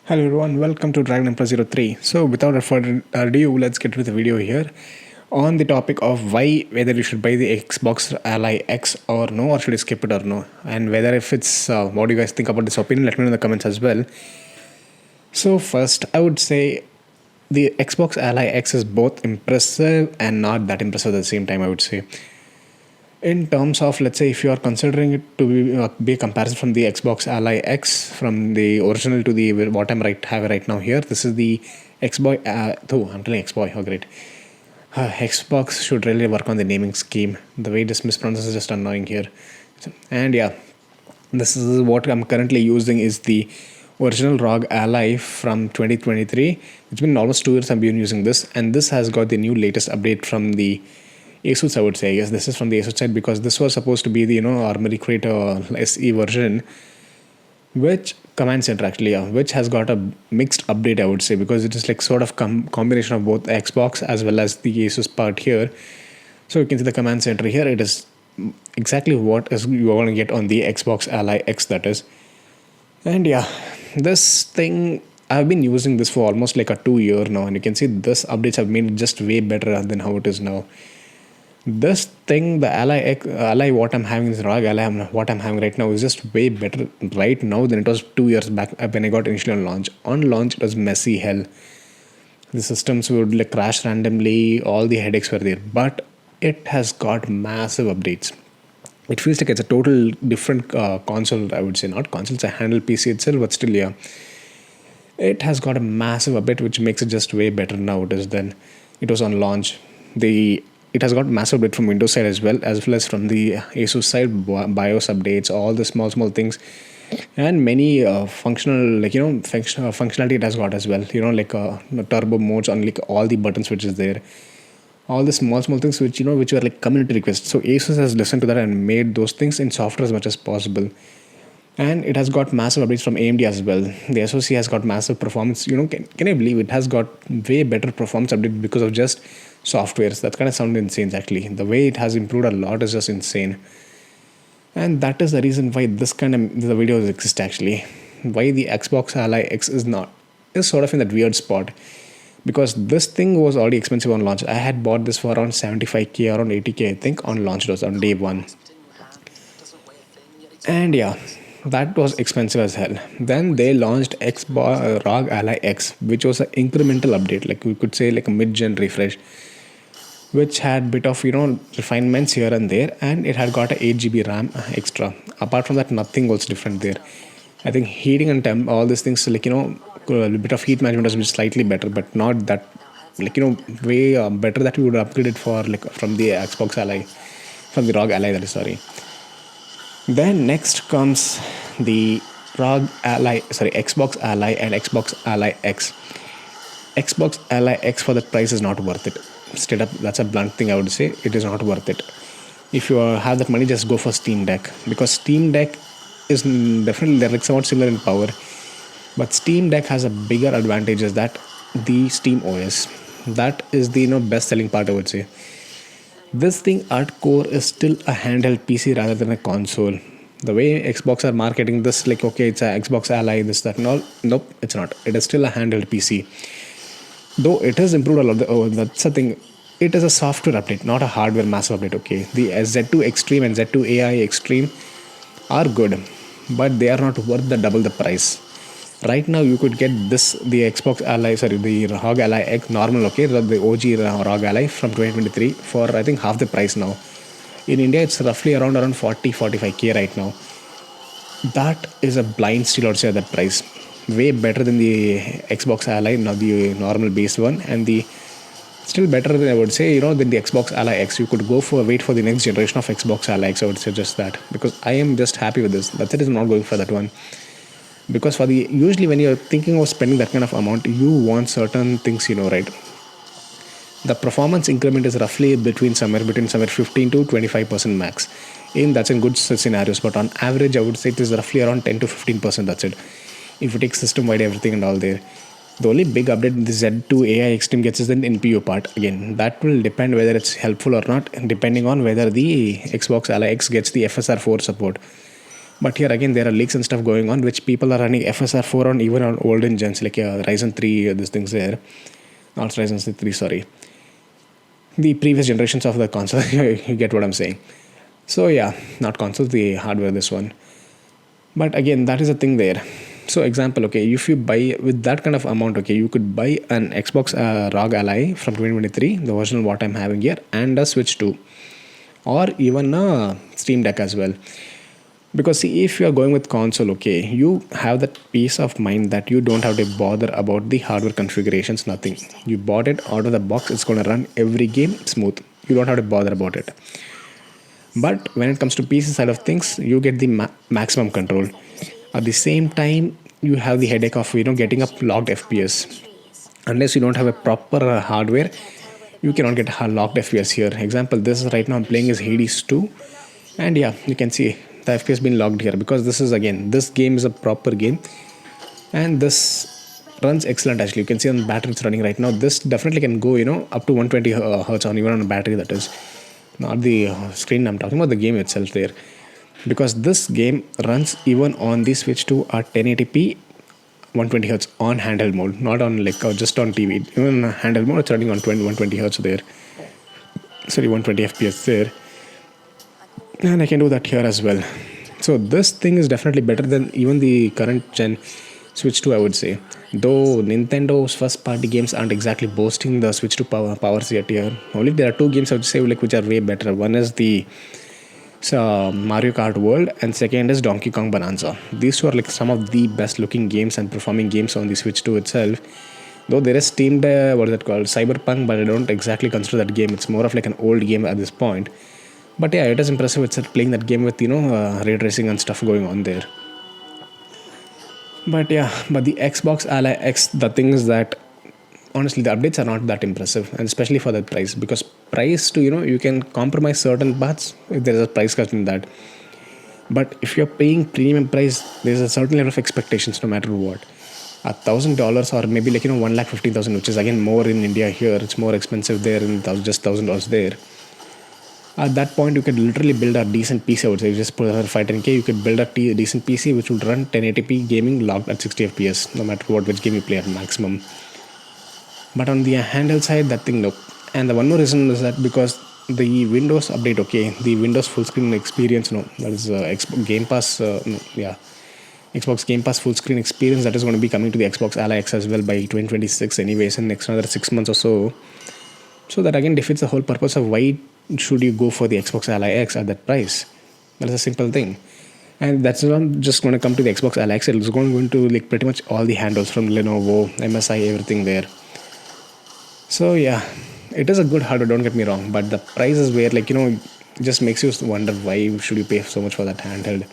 Hello everyone, welcome to Dragon Emperor 03. So without further ado, let's get to the video here on the topic of whether you should buy the Xbox Ally X or no, or should you skip it or no, and whether if it's what do you guys think about this opinion, let me know in the comments as well. So first, I would say the Xbox Ally X is both impressive and not that impressive at the same time, I would say. In terms of, let's say, if you are considering it to be a comparison from the Xbox Ally X, from the original to the what having right now here, this is the Xbox. I'm telling Xbox, oh great. Xbox should really work on the naming scheme. The way this mispronounced is just annoying here. And yeah, this is what I'm currently using is the original ROG Ally from 2023. It's been almost 2 years I've been using this, and this has got the new latest update from the asus, I would say. Yes, this is from the asus side, because this was supposed to be the Armory Creator SE version, which command center actually, which has got a mixed update, I would say, because it is like sort of combination of both Xbox as well as the asus part here. So you can see the command center here. It is exactly what is you are going to get on the Xbox Ally X, that is. And yeah, this thing, I've been using this for almost like a 2 year now, and you can see this updates have made it just way better than how it is now. This thing, the Ally what I'm having is ROG Ally, what I'm having right now is just way better right now than it was 2 years back when I got initially on launch. On launch, it was messy hell. The systems would like crash randomly, all the headaches were there, but it has got massive updates. It feels like it's a total different console, I would say. Not console, it's a handle PC itself, but still, yeah. It has got a massive update, which makes it just way better nowadays than it was on launch. It has got massive update from Windows side as well as from the ASUS side, BIOS updates, all the small things, and many functional functionality it has got as well. Like turbo modes on like all the buttons which is there, all the small things which were like community requests. So ASUS has listened to that and made those things in software as much as possible. And it has got massive updates from AMD as well. The SoC has got massive performance. Can I believe it has got way better performance update because of just softwares? That kind of sounds insane actually. The way it has improved a lot is just insane. And that is the reason why this kind of the videos exist actually. Why the Xbox Ally X is sort of in that weird spot. Because this thing was already expensive on launch. I had bought this for around 75k, around 80k, I think, on launch. It was on day one. And yeah, that was expensive as hell. Then they launched Xbox ROG Ally X, which was an incremental update, like we could say like a mid-gen refresh, which had bit of refinements here and there, and it had got a 8 GB RAM extra. Apart from that, nothing was different there. I think heating and temp, all these things, like a bit of heat management was slightly better, but not that way better that we would upgrade it for like from the Xbox Ally, from the ROG Ally, that is, sorry. Then next comes the Xbox Ally and Xbox Ally X. Xbox Ally X for that price is not worth it. Straight up, that's a blunt thing I would say. It is not worth it. If you have that money, just go for Steam Deck, because Steam Deck is definitely, they're like somewhat similar in power, but Steam Deck has a bigger advantage is that the Steam OS. That is the best selling part, I would say. This thing at core is still a handheld PC rather than a console. The way Xbox are marketing this, like okay, it's a Xbox Ally, this, that, and all. Nope, it's not. It is still a handheld PC. Though it has improved a lot. Oh, that's the thing. It is a software update, not a hardware massive update. Okay, the Z2 Extreme and Z2 AI Extreme are good, but they are not worth the double the price. Right now, you could get the Xbox Ally, sorry, the ROG Ally X normal, okay, the OG ROG Ally from 2023 for I think half the price now. In India, it's roughly around 40-45k right now. That is a blind steal, I would say, at that price. Way better than the Xbox Ally, now the normal base one, and the still better than I would say, than the Xbox Ally X. You could wait for the next generation of Xbox Ally X. I would say just that, because I am just happy with this. That's it. I'm not going for that one. Because usually when you're thinking of spending that kind of amount, you want certain things, right? The performance increment is roughly somewhere between 15 to 25% max. That's in good scenarios, but on average, I would say it is roughly around 10 to 15%. That's it. If you take system wide everything and all there, the only big update the Z2 AI Extreme gets is the NPU part. Again, that will depend whether it's helpful or not, depending on whether the Xbox Ally X gets the FSR4 support. But here again, there are leaks and stuff going on, which people are running FSR 4 on even on olden gens like Ryzen 3. These things there, not Ryzen 3. Sorry, the previous generations of the console. You get what I'm saying. So yeah, not console, the hardware. This one. But again, that is a thing there. So example, okay, if you buy with that kind of amount, okay, you could buy an Xbox ROG Ally from 2023, the original what I'm having here, and a Switch 2, or even a Steam Deck as well. Because see, if you are going with console, okay, you have that peace of mind that you don't have to bother about the hardware configurations, nothing. You bought it out of the box, it's going to run every game smooth. You don't have to bother about it. But when it comes to PC side of things, you get the maximum control. At the same time, you have the headache of getting up locked FPS. Unless you don't have a proper hardware, you cannot get locked FPS here. Example, this is right now I'm playing is Hades 2, and yeah, you can see the FPS been locked here because this is again this game is a proper game, and this runs excellent actually. You can see on the battery it's running right now. This definitely can go up to 120 hertz on even on a battery, that is not the screen I'm talking about, the game itself there, because this game runs even on the Switch 2 at 1080p 120 hertz on handheld mode, not on like just on TV. Even on handheld mode it's running on 120 hertz there, sorry, 120 fps there, and I can do that here as well. So this thing is definitely better than even the current gen Switch 2, I would say. Though Nintendo's first party games aren't exactly boasting the Switch 2 powers yet here. Only there are two games I would say like which are way better. One is the Mario Kart World, and second is Donkey Kong Bonanza. These two are like some of the best looking games and performing games on the Switch 2 itself. Though there is Steam, what is that called, Cyberpunk, but I don't exactly consider that game. It's more of like an old game at this point. But yeah, it is impressive. It's playing that game with ray tracing and stuff going on there. But yeah, but the Xbox Ally X, the thing is that honestly the updates are not that impressive, and especially for that price, because price to you can compromise certain parts if there is a price cut in that. But if you're paying premium price, there's a certain level of expectations no matter what. $1,000 or maybe like 1,15,000, which is again more in India. Here it's more expensive there, in just $1,000 there. At that point, you could literally build a decent PC. I would say, you just put a 510K, you could build a decent PC which would run 1080p gaming locked at 60 FPS, no matter which game you play at maximum. But on the handheld side, that thing, no. And the one more reason is that because the Windows update, okay, the Windows full screen experience, no, that is Xbox Game Pass, Xbox Game Pass full screen experience, that is going to be coming to the Xbox Ally X as well by 2026, anyways, in next another 6 months or so. So that again defeats the whole purpose of why should you go for the Xbox Ally X at that price. That is a simple thing. And that's not just going to come to the Xbox Ally X, it's going to like pretty much all the handles from Lenovo, MSI, everything there. So yeah, it is a good hardware, don't get me wrong, but the price is where like it just makes you wonder why should you pay so much for that handheld.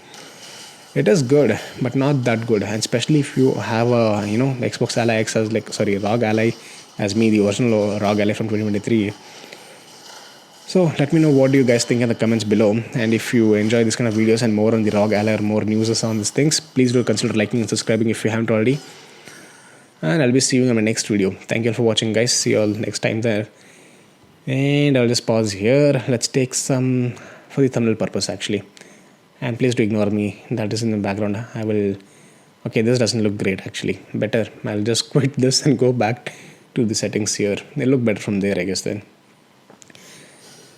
It is good, but not that good, and especially if you have a Xbox Ally X as ROG Ally as me, the original ROG Ally from 2023. So let me know what do you guys think in the comments below, and if you enjoy this kind of videos and more on the ROG Ally or more news on these things, please do consider liking and subscribing if you haven't already. And I'll be seeing you in my next video. Thank you all for watching, guys. See you all next time there. And I'll just pause here. Let's take some for the thumbnail purpose actually. And please do ignore me. That is in the background. I will. Okay, this doesn't look great actually. Better. I'll just quit this and go back to the settings here. They look better from there, I guess then.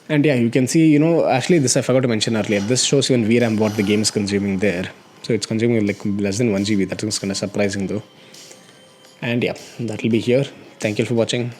And yeah, you can see, actually this I forgot to mention earlier. This shows you on VRAM what the game is consuming there. So it's consuming like less than 1 GB. That is kind of surprising though. And yeah, that will be here. Thank you for watching.